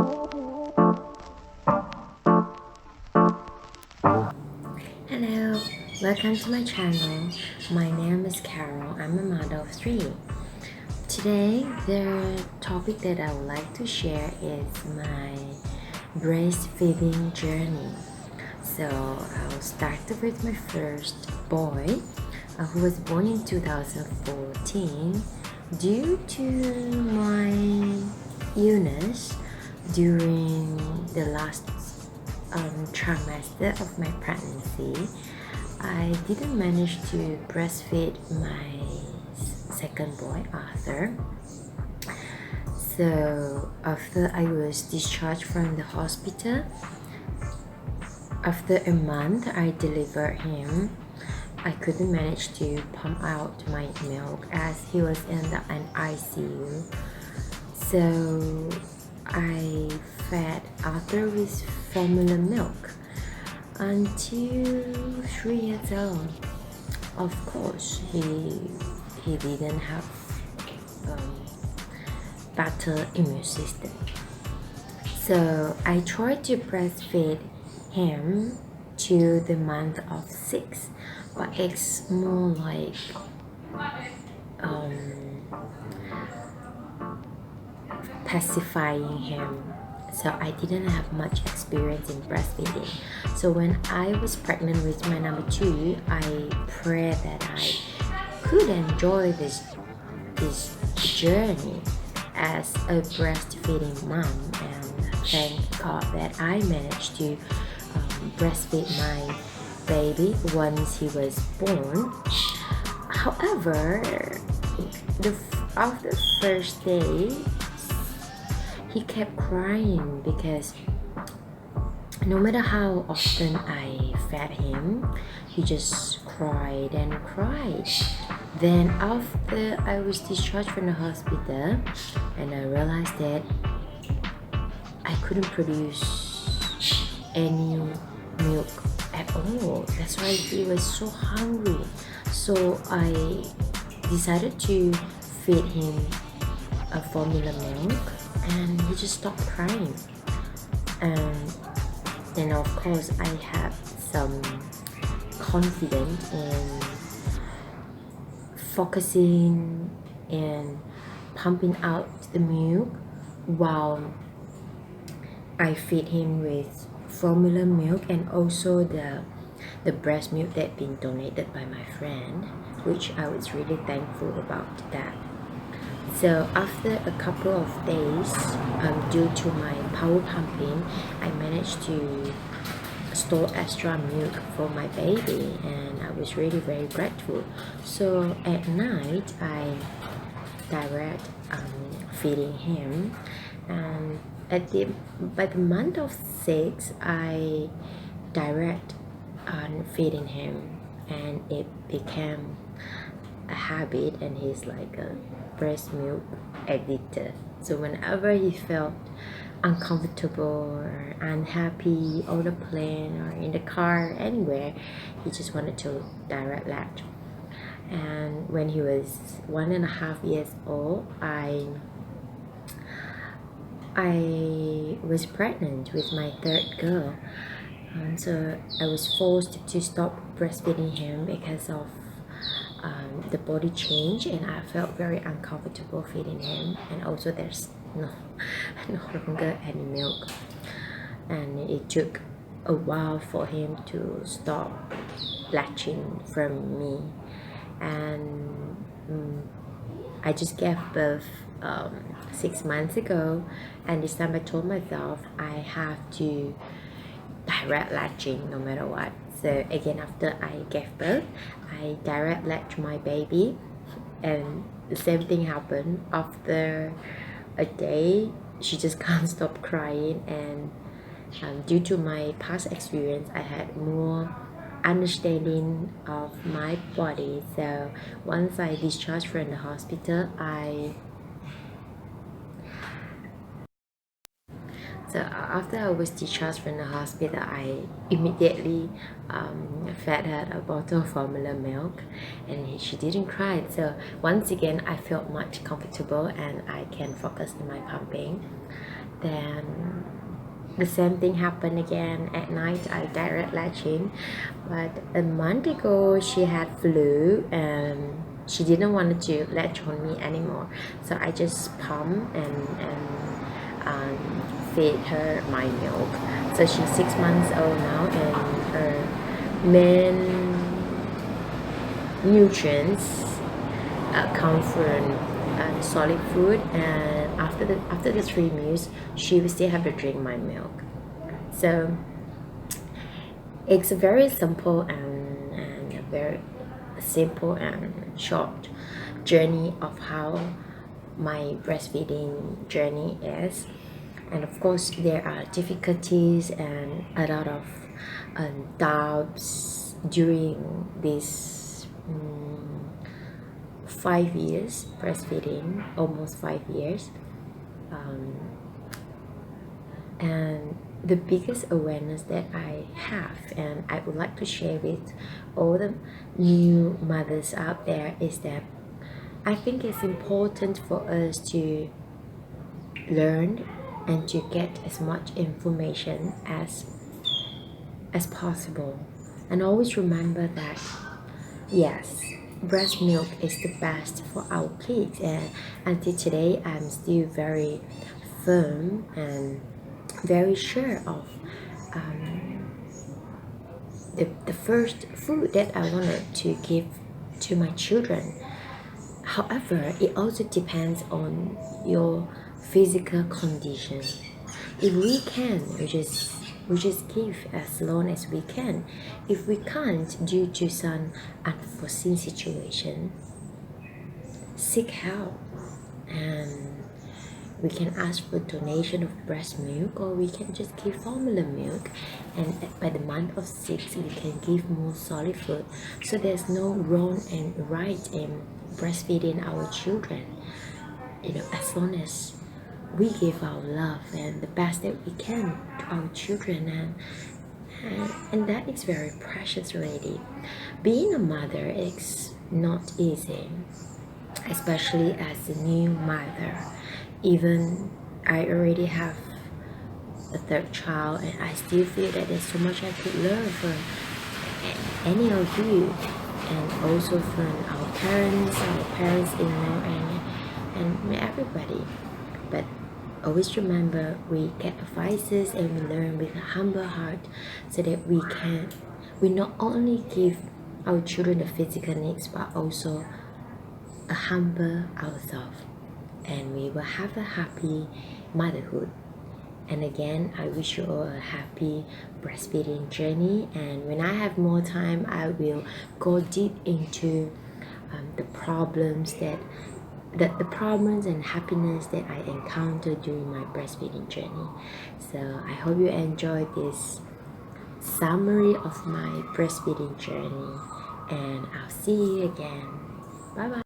Hello, welcome to my channel. My name is Carol. I'm a mother of 3. Today, the topic that I would like to share is my breastfeeding journey. So I'll start with my first boy, who was born in 2014. Due to my illness during the last trimester of my pregnancy, I didn't manage to breastfeed my second boy, Arthur. So after I was discharged from the hospital, after a month I delivered him. I couldn't manage to pump out my milk as he was in an ICU. So I fed Arthur with formula milk until 3 years old. Of course, he didn't have better immune system. So I tried to breastfeed him to the month of 6, but it's more like pacifying him. So I didn't have much experience in breastfeeding. So when I was pregnant with my number 2, I prayed that I could enjoy this journey as a breastfeeding mom, and thank God that I managed to breastfeed my baby once he was born. However, after the first day, he kept crying because no matter how often I fed him, he just cried and cried. Then after I was discharged from the hospital, and I realized that I couldn't produce any milk at all. That's why he was so hungry. So I decided to feed him a formula milk, and he just stopped crying. And then of course I had some confidence in focusing and pumping out the milk while I feed him with formula milk and also the breast milk that been donated by my friend, which I was really thankful about that. So after a couple of days, due to my power pumping, I managed to store extra milk for my baby, and I was really very grateful. So at night I direct feeding him, and by the month of 6 I direct feeding him, and it became a habit, and he's like a breast milk addict. So whenever he felt uncomfortable or unhappy on the plane or in the car, anywhere, he just wanted to direct latch. And when he was 1.5 years old, I was pregnant with my third girl, and so I was forced to stop breastfeeding him because of the body change, and I felt very uncomfortable feeding him, and also there's no longer any milk, and it took a while for him to stop latching from me. And I just gave birth 6 months ago, and this time I told myself I have to direct latching no matter what. So again, after I gave birth, I direct latch my baby, and the same thing happened. After a day, she just can't stop crying, and due to my past experience, I had more understanding of my body. So once I discharged from the hospital, So after I was discharged from the hospital, I immediately fed her a bottle of formula milk, and she didn't cry. So once again, I felt much comfortable, and I can focus on my pumping. Then the same thing happened again at night. I direct latching, but a month ago she had flu and she didn't want to latch on me anymore, so I just pump and feed her my milk. So she's 6 months old now, and her main nutrients come from solid food, and after the 3 meals she will still have to drink my milk. So it's a very simple and a very simple and short journey of how my breastfeeding journey is. And of course there are difficulties and a lot of doubts during this 5 years breastfeeding, almost 5 years. And the biggest awareness that I have and I would like to share with all the new mothers out there is that I think it's important for us to learn and to get as much information as possible, and always remember that yes, breast milk is the best for our kids. And until today I'm still very firm and very sure of the first food that I wanted to give to my children. However, it also depends on your physical condition. If we can, we just give as long as we can. If we can't, due to some unforeseen situation, seek help, and we can ask for donation of breast milk, or we can just give formula milk, and by the month of 6 we can give more solid food. So there's no wrong and right in breastfeeding our children, as long as we give our love and the best that we can to our children, and that is very precious already. Being a mother is not easy, especially as a new mother. Even I already have a third child, and I still feel that there's so much I could learn from any of you, and also from our parents-in-law, and everybody. But always remember, we get advices and we learn with a humble heart, so that we not only give our children the physical needs, but also a humble ourselves, and we will have a happy motherhood. And again, I wish you all a happy breastfeeding journey, and when I have more time I will go deep into the problems and happiness that I encountered during my breastfeeding journey. So I hope you enjoyed this summary of my breastfeeding journey, and I'll see you again. Bye bye.